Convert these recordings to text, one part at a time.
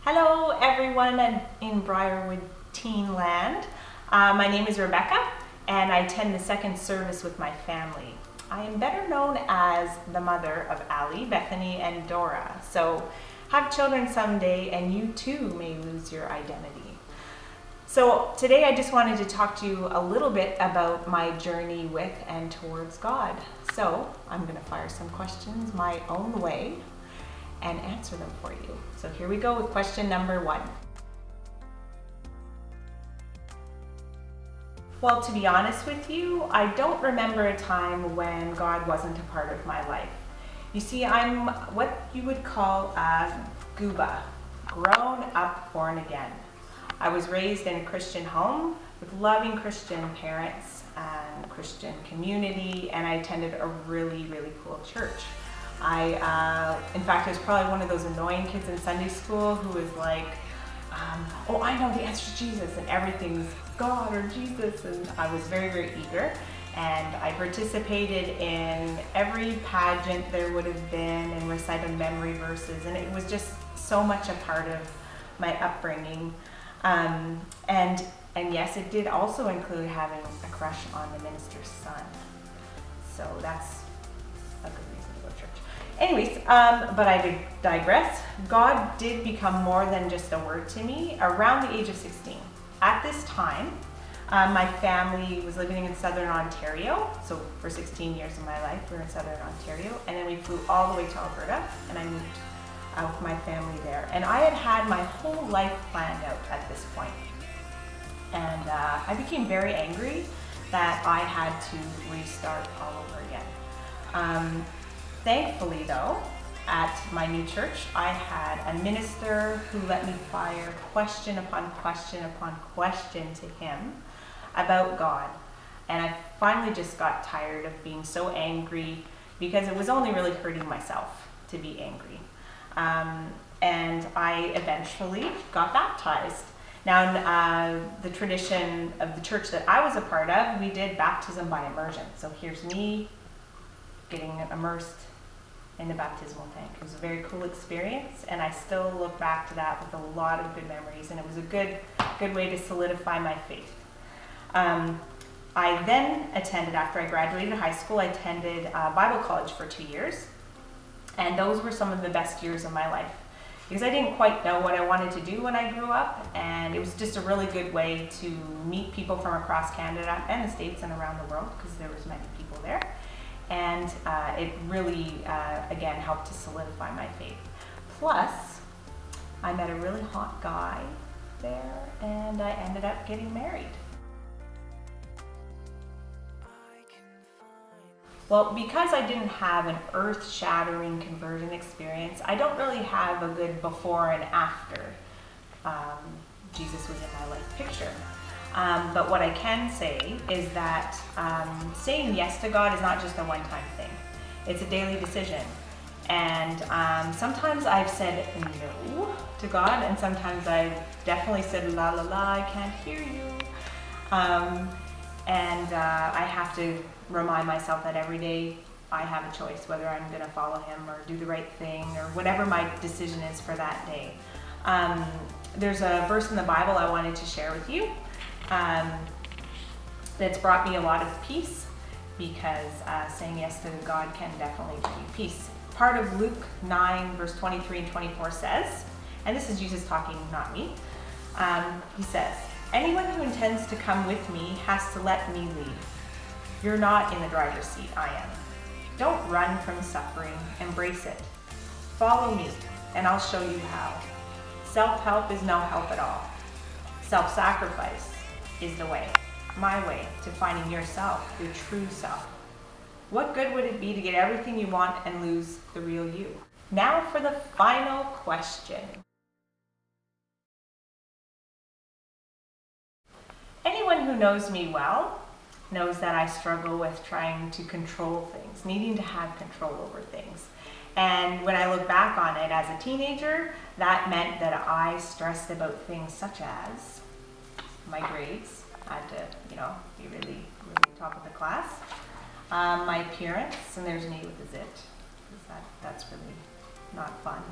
Hello everyone in Briarwood Teen Land. My name is Rebecca and I attend the second service with my family. I am better known as the mother of Ali, Bethany, and Dora. So have children someday and you too may lose your identity. So today I just wanted to talk to you a little bit about my journey with and towards God. So I'm going to fire some questions my own way and answer them for you. So here we go with question number 1. Well, to be honest with you, I don't remember a time when God wasn't a part of my life. You see, I'm what you would call a gooba, grown up, born again. I was raised in a Christian home with loving Christian parents and Christian community, and I attended a really, really cool church. In fact, I was probably one of those annoying kids in Sunday school who was like, oh, I know the answer to Jesus, and everything's God or Jesus, and I was very, very eager. And I participated in every pageant there would have been and recited memory verses, and it was just so much a part of my upbringing. And yes, it did also include having a crush on the minister's son. So that's a good reason to go to church. Anyways, but I digress. God did become more than just a word to me around the age of 16. At this time, my family was living in Southern Ontario. So for 16 years of my life, we were in Southern Ontario. And then we flew all the way to Alberta, and I moved out with my family there. And I had my whole life planned out at this point. And I became very angry that I had to restart all over again. Thankfully though, at my new church, I had a minister who let me fire question upon question upon question to him about God. And I finally just got tired of being so angry because it was only really hurting myself to be angry. And I eventually got baptized. Now, the tradition of the church that I was a part of, we did baptism by immersion. So here's me getting immersed in the baptismal tank. It was a very cool experience, and I still look back to that with a lot of good memories, and it was a good way to solidify my faith. I then attended, after I graduated high school, I attended Bible college for 2 years, and those were some of the best years of my life because I didn't quite know what I wanted to do when I grew up, and it was just a really good way to meet people from across Canada and the States and around the world because there was many people there. And it really, again, helped to solidify my faith. Plus, I met a really hot guy there, and I ended up getting married. Well, because I didn't have an earth-shattering conversion experience, I don't really have a good before and after Jesus was in my life picture. But what I can say is that saying yes to God is not just a one-time thing. It's a daily decision. And sometimes I've said no to God, and sometimes I've definitely said la la la, I can't hear you. I have to remind myself that every day I have a choice whether I'm going to follow him or do the right thing or whatever my decision is for that day. There's a verse in the Bible I wanted to share with you. That's brought me a lot of peace because saying yes to God can definitely bring you peace. Part of Luke 9 verse 23 and 24 says, and this is Jesus talking, not me, he says, anyone who intends to come with me has to let me lead. You're not in the driver's seat, I am. Don't run from suffering, embrace it. Follow me and I'll show you how. Self-help is no help at all. Self-sacrifice is the way, my way, to finding yourself, your true self. What good would it be to get everything you want and lose the real you? Now for the final question. Anyone who knows me well knows that I struggle with trying to control things, needing to have control over things. And when I look back on it as a teenager, that meant that I stressed about things such as my grades. I had to, be really top of the class. My appearance, and there's me with the zit, because that's really not fun.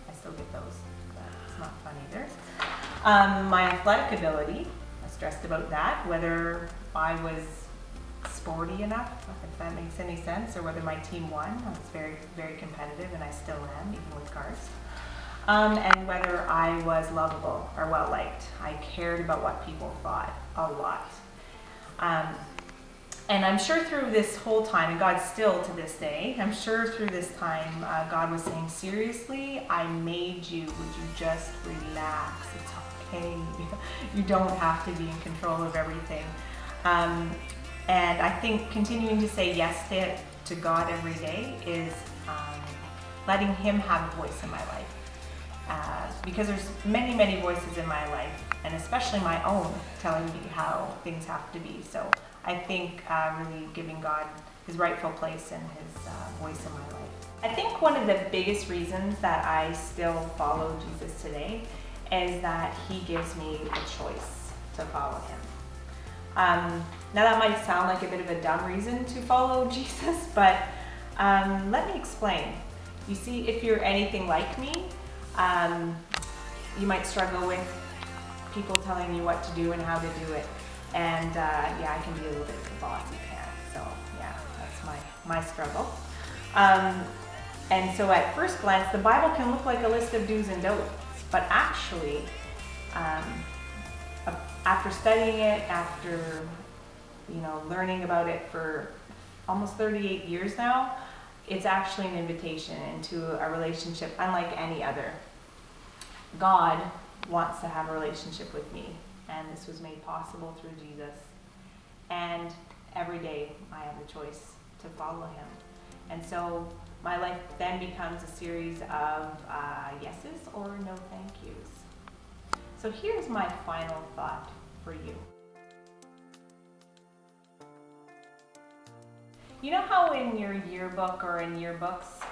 I still get those, but it's not funny My athletic ability, I stressed about that, whether I was sporty enough, if that makes any sense, or whether my team won. I was very, very competitive, and I still am, even with cars. And whether I was lovable or well-liked. I cared about what people thought a lot. And I'm sure through this whole time, and God still to this day, I'm sure through this time, God was saying, seriously, I made you, would you just relax? It's okay. You don't have to be in control of everything. And I think continuing to say yes to God every day is letting Him have a voice in my life. Because there's many, many voices in my life, and especially my own, telling me how things have to be. So I think really giving God His rightful place and His voice in my life. I think one of the biggest reasons that I still follow Jesus today is that He gives me a choice to follow Him. Now that might sound like a bit of a dumb reason to follow Jesus, but let me explain. You see, if you're anything like me, you might struggle with people telling you what to do and how to do it. And yeah, I can be a little bit of a bossy parent. So yeah, that's my struggle. And so at first glance, the Bible can look like a list of do's and don'ts, but actually, after studying it, after learning about it for almost 38 years now, it's actually an invitation into a relationship unlike any other. God wants to have a relationship with me, and this was made possible through Jesus. And every day I have the choice to follow Him. And so my life then becomes a series of yeses or no thank yous. So here's my final thought for you. You know how in your yearbook or in yearbooks,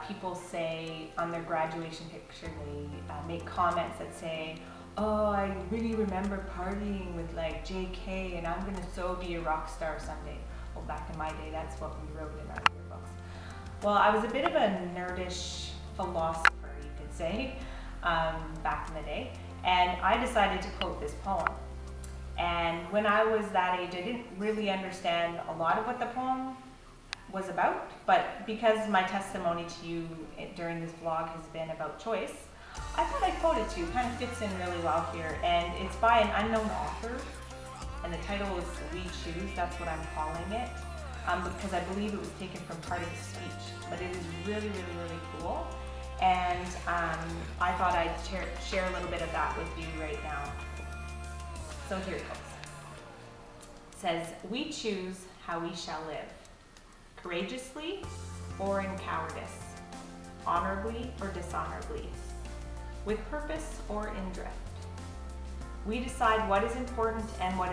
people say on their graduation picture, they make comments that say, oh, I really remember partying with like JK, and I'm going to so be a rock star someday. Well, back in my day, that's what we wrote in our yearbooks. Well, I was a bit of a nerdish philosopher, you could say, back in the day, and I decided to quote this poem. And when I was that age, I didn't really understand a lot of what the poem was about, but because my testimony to you during this vlog has been about choice, I thought I'd quote it to you. It kind of fits in really well here, and it's by an unknown author, and the title is We Choose. That's what I'm calling it, because I believe it was taken from part of the speech, but it is really, really, really cool, and I thought I'd share a little bit of that with you right now. So here it goes. It says, we choose how we shall live, courageously or in cowardice, honorably or dishonorably, with purpose or in drift. We decide what is important and what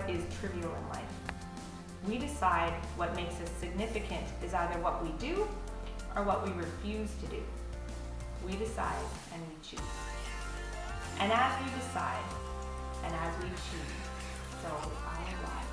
is trivial in life. We decide what makes us significant is either what we do or what we refuse to do. We decide and we choose. And as we decide and as we choose, so our lives.